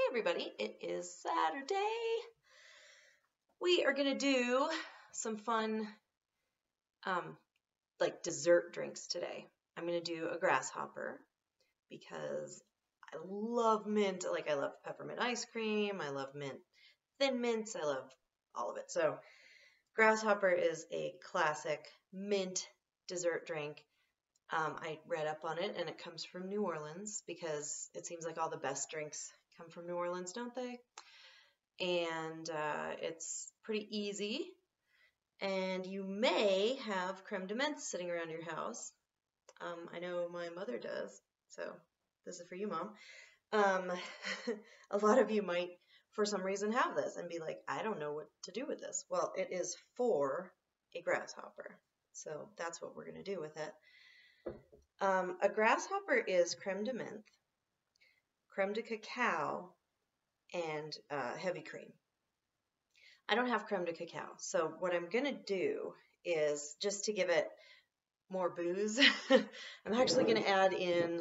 everybody, it is Saturday. We are going to do some fun like dessert drinks today. I'm going to do a grasshopper because I love mint. I love peppermint ice cream. I love mint thin mints. I love all of it. So grasshopper is a classic mint dessert drink. I read up on it and it comes from New Orleans because it seems like all the best drinks come from New Orleans, don't they? And it's pretty easy. And you may have creme de menthe sitting around your house. I know my mother does, so this is for you, Mom. A lot of you might, for some reason, have this and be like, I don't know what to do with this. Well, it is for a grasshopper, so that's what we're going to do with it. A grasshopper is creme de menthe, creme de cacao, and heavy cream. I don't have creme de cacao, so what I'm going to do is, just to give it more booze, I'm actually going to add in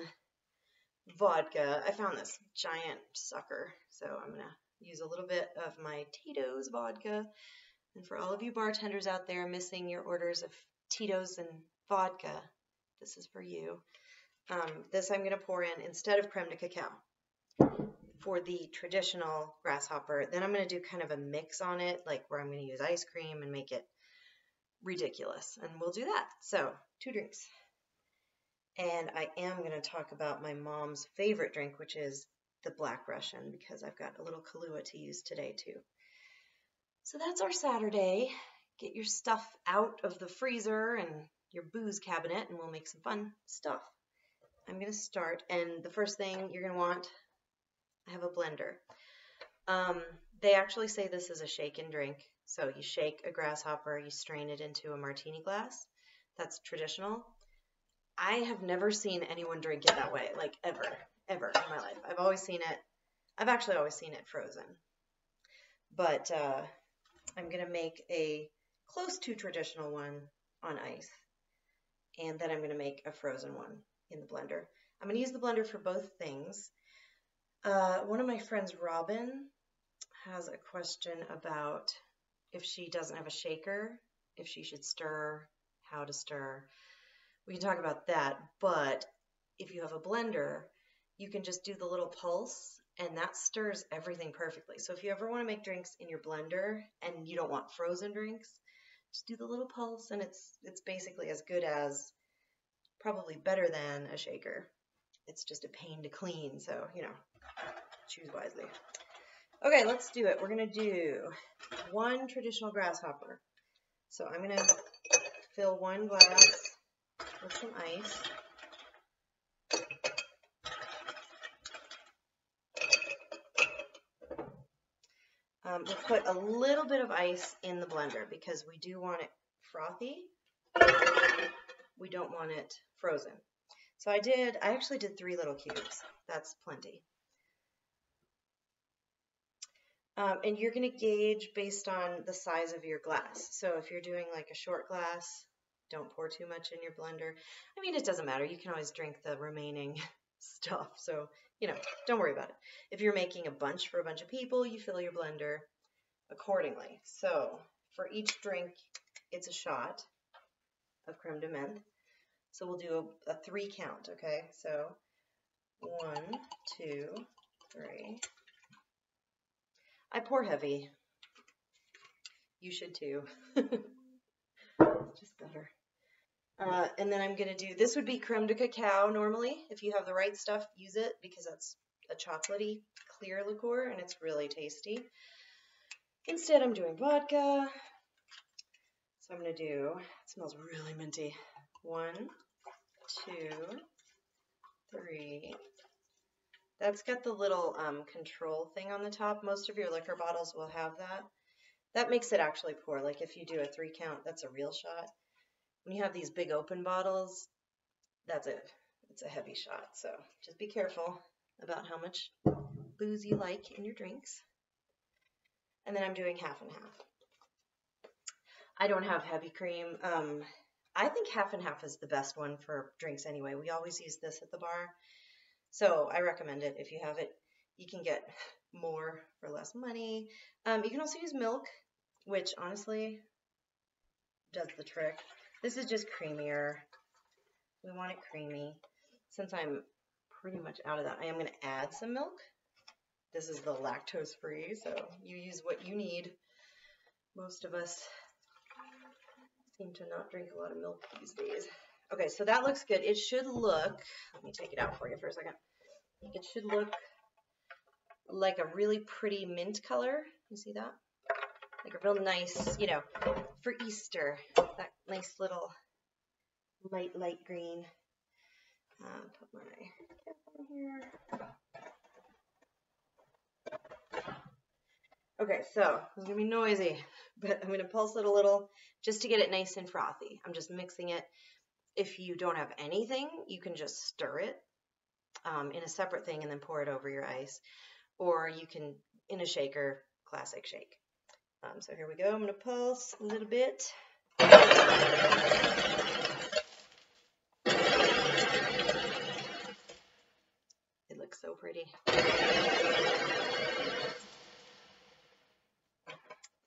vodka. I found this giant sucker, so I'm going to use a little bit of my Tito's vodka. And for all of you bartenders out there missing your orders of Tito's and vodka, this is for you. This I'm going to pour in instead of creme de cacao for the traditional grasshopper. Then I'm going to do kind of a mix on it, like where I'm going to use ice cream and make it ridiculous. And we'll do that. So 2 drinks. And I am going to talk about my mom's favorite drink, which is the Black Russian, because I've got a little Kahlua to use today too. So that's our Saturday. Get your stuff out of the freezer and your booze cabinet and we'll make some fun stuff. I'm going to start, and the first thing you're going to want, I have a blender. They actually say this is a shake-and drink. So you shake a grasshopper, you strain it into a martini glass. That's traditional. I have never seen anyone drink it that way, like ever in my life. I've actually always seen it frozen. But I'm going to make a close to traditional one on ice. And then I'm going to make a frozen one in the blender. I'm going to use the blender for both things. One of my friends, Robin, has a question about if she doesn't have a shaker, if she should stir, how to stir. We can talk about that, but if you have a blender, you can just do the little pulse, and that stirs everything perfectly. So if you ever want to make drinks in your blender and you don't want frozen drinks, just do the little pulse, and it's basically as good as, probably better than a shaker. It's just a pain to clean, so, choose wisely. Okay, let's do it. We're going to do 1 traditional grasshopper. So I'm going to fill 1 glass with some ice. We'll put a little bit of ice in the blender because we do want it frothy. We don't want it frozen. So I actually did 3 little cubes. That's plenty. And you're going to gauge based on the size of your glass. So if you're doing like a short glass, don't pour too much in your blender. I mean, it doesn't matter. You can always drink the remaining stuff. So, don't worry about it. If you're making a bunch for a bunch of people, you fill your blender accordingly. So for each drink, it's a shot of creme de menthe. So we'll do a 3 count, okay? So 1, 2, 3. I pour heavy. You should too. Just better. And then I'm going to do, this would be creme de cacao normally. If you have the right stuff, use it because that's a chocolatey clear liqueur and it's really tasty. Instead, I'm doing vodka. So I'm going to do, it smells really minty. 1, 2, 3. That's got the little control thing on the top. Most of your liquor bottles will have that. That makes it actually pour. Like if you do a 3 count, that's a real shot. When you have these big open bottles, that's it. It's a heavy shot. So just be careful about how much booze you like in your drinks. And then I'm doing half and half. I don't have heavy cream. I think half and half is the best one for drinks anyway. We always use this at the bar. So I recommend it if you have it. you can get more for less money. You can also use milk, which honestly does the trick. This is just creamier. We want it creamy. Since I'm pretty much out of that, I am going to add some milk. This is the lactose free, so you use what you need. Most of us seem to not drink a lot of milk these days. Okay, so that looks good. It should look, let me take it out for you for a second. It should look like a really pretty mint color. You see that? Like a real nice, you know, for Easter, that nice little light green. Put my cap on here. Okay, so it's gonna be noisy, but I'm gonna pulse it a little just to get it nice and frothy. I'm just mixing it. If you don't have anything, you can just stir it in a separate thing and then pour it over your ice, or you can in a shaker, classic shake. So here we go. I'm gonna pulse a little bit. It looks so pretty.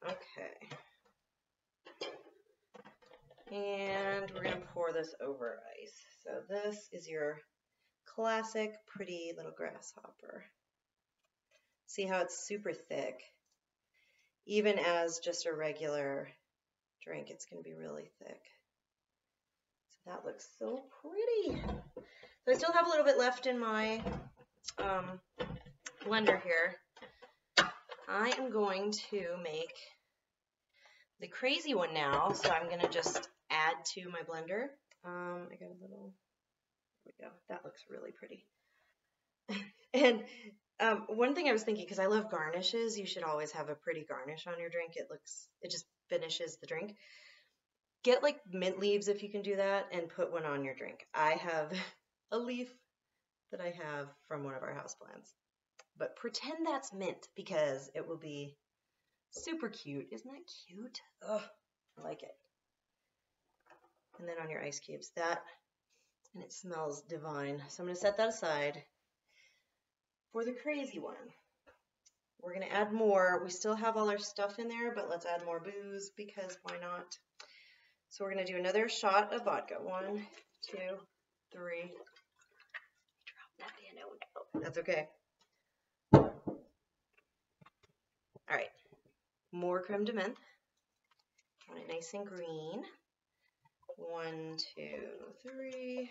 Okay. And we're going to pour this over ice. So this is your classic pretty little grasshopper. See how it's super thick? Even as just a regular drink, it's going to be really thick. So that looks so pretty. So I still have a little bit left in my blender here. I am going to make the crazy one now, so I'm going to just add to my blender. I got a little, there we go, that looks really pretty. And one thing I was thinking, because I love garnishes, you should always have a pretty garnish on your drink. It just finishes the drink. Get like mint leaves if you can do that, and put one on your drink. I have a leaf that I have from one of our houseplants, but pretend that's mint because it will be super cute. Isn't that cute? Oh, I like it. And then on your ice cubes, and it smells divine. So I'm going to set that aside. For the crazy one, we're going to add more. We still have all our stuff in there, but let's add more booze because why not? So we're going to do another shot of vodka. 1, 2, 3. Drop that in. Oh no, that's okay. All right, more creme de menthe. Want it nice and green. 1, 2, 3.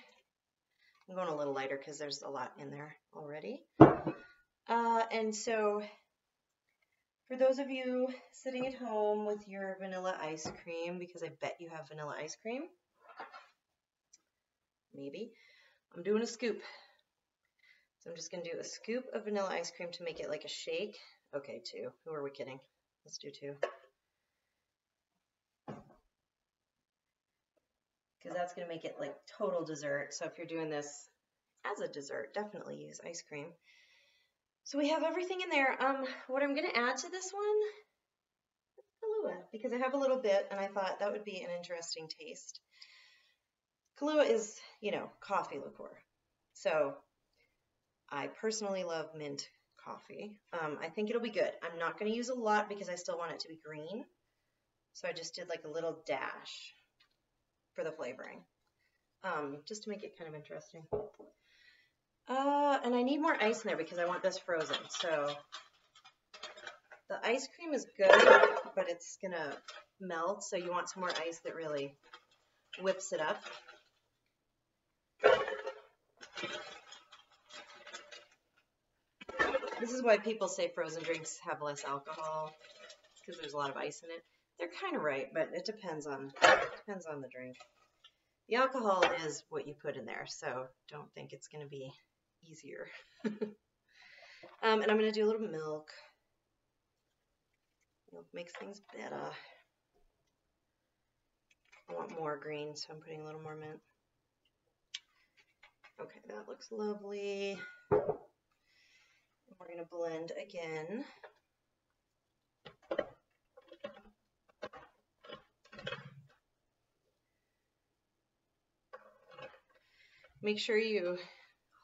I'm going a little lighter because there's a lot in there already. And so for those of you sitting at home with your vanilla ice cream, because I bet you have vanilla ice cream, maybe, I'm doing a scoop. So I'm just going to do a scoop of vanilla ice cream to make it like a shake. Okay, 2. Who are we kidding? Let's do 2. Because that's going to make it like total dessert. So if you're doing this as a dessert, definitely use ice cream. So we have everything in there. What I'm going to add to this one is Kahlua, because I have a little bit and I thought that would be an interesting taste. Kahlua is, you know, coffee liqueur. So I personally love mint coffee. I think it'll be good. I'm not going to use a lot because I still want it to be green. So I just did like a little dash for the flavoring, just to make it kind of interesting. And I need more ice in there because I want this frozen. So the ice cream is good, but it's gonna melt. So you want some more ice that really whips it up. This is why people say frozen drinks have less alcohol, because there's a lot of ice in it. They're kind of right, but it depends on the drink. The alcohol is what you put in there, so don't think it's going to be easier. And I'm going to do a little milk. Milk makes things better. I want more green, so I'm putting a little more mint. Okay, that looks lovely. We're going to blend again. Make sure you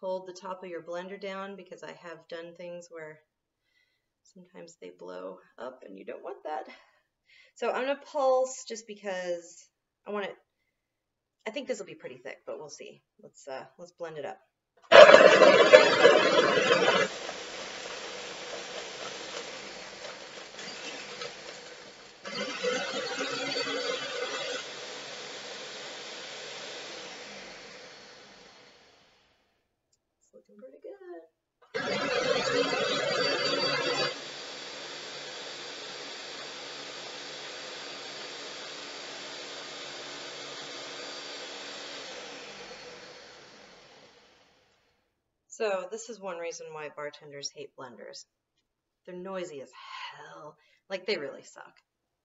hold the top of your blender down because I have done things where sometimes they blow up and you don't want that. So I'm going to pulse just because I want it. I think this will be pretty thick, but we'll see. Let's blend it up. It's looking pretty good. So this is one reason why bartenders hate blenders. They're noisy as hell. Like, they really suck.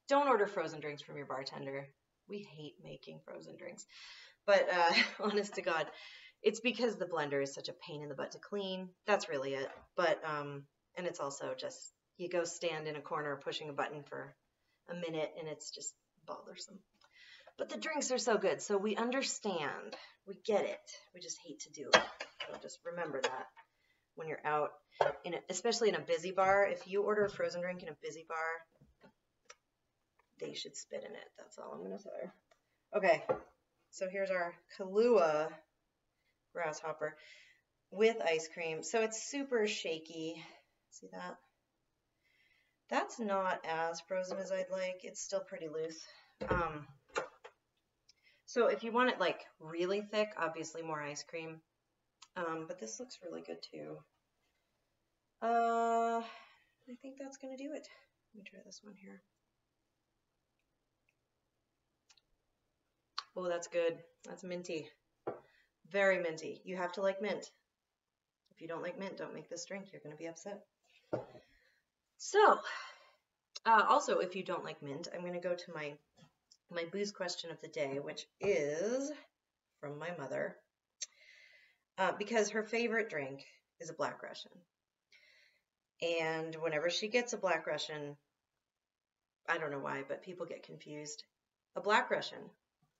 Don't order frozen drinks from your bartender. We hate making frozen drinks. But honest to God, it's because the blender is such a pain in the butt to clean. That's really it. But and it's also just, you go stand in a corner pushing a button for a minute and it's just bothersome. But the drinks are so good, so we understand. We get it. We just hate to do it. So just remember that when you're out, especially in a busy bar. If you order a frozen drink in a busy bar, they should spit in it. That's all I'm going to say. Okay, so here's our Kahlua grasshopper with ice cream. So it's super shaky. See that? That's not as frozen as I'd like. It's still pretty loose. So if you want it like really thick, obviously more ice cream. But this looks really good too. I think that's going to do it. Let me try this one here. Oh, that's good. That's minty. Very minty. You have to like mint. If you don't like mint, don't make this drink. You're going to be upset. So, also, if you don't like mint, I'm going to go to my booze question of the day, which is from my mother, because her favorite drink is a Black Russian. And whenever she gets a Black Russian, I don't know why, but people get confused. A Black Russian,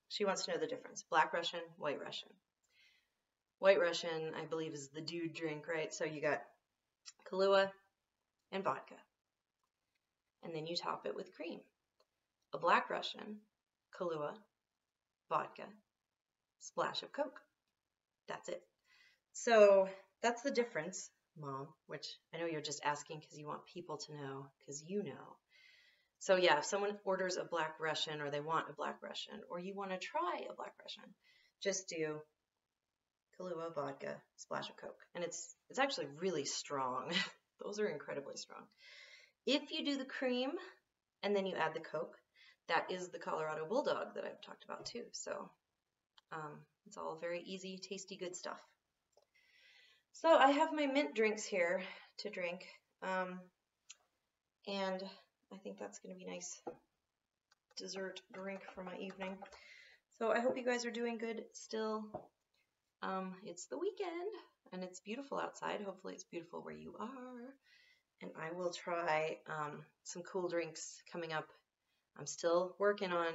she wants to know the difference. Black Russian, White Russian. White Russian, I believe, is the dude drink, right? So you got Kahlua and vodka. And then you top it with cream. A Black Russian, Kahlua, vodka, splash of Coke. That's it. So that's the difference, Mom, which I know you're just asking because you want people to know, because you know. So yeah, if someone orders a Black Russian or they want a Black Russian or you want to try a Black Russian, just do Kahlua, vodka, splash of Coke. And it's actually really strong. Those are incredibly strong. If you do the cream and then you add the Coke, that is the Colorado Bulldog that I've talked about too. So it's all very easy, tasty, good stuff. So I have my mint drinks here to drink. And I think that's going to be a nice dessert drink for my evening. So I hope you guys are doing good still. It's the weekend and it's beautiful outside. Hopefully it's beautiful where you are. And I will try some cool drinks coming up. I'm still working on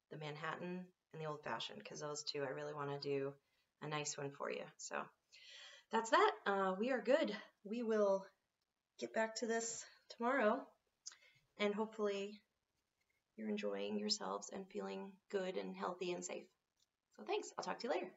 the Manhattan and the Old Fashioned because those two I really want to do a nice one for you. So that's that. We are good. We will get back to this tomorrow and hopefully you're enjoying yourselves and feeling good and healthy and safe. So thanks. I'll talk to you later.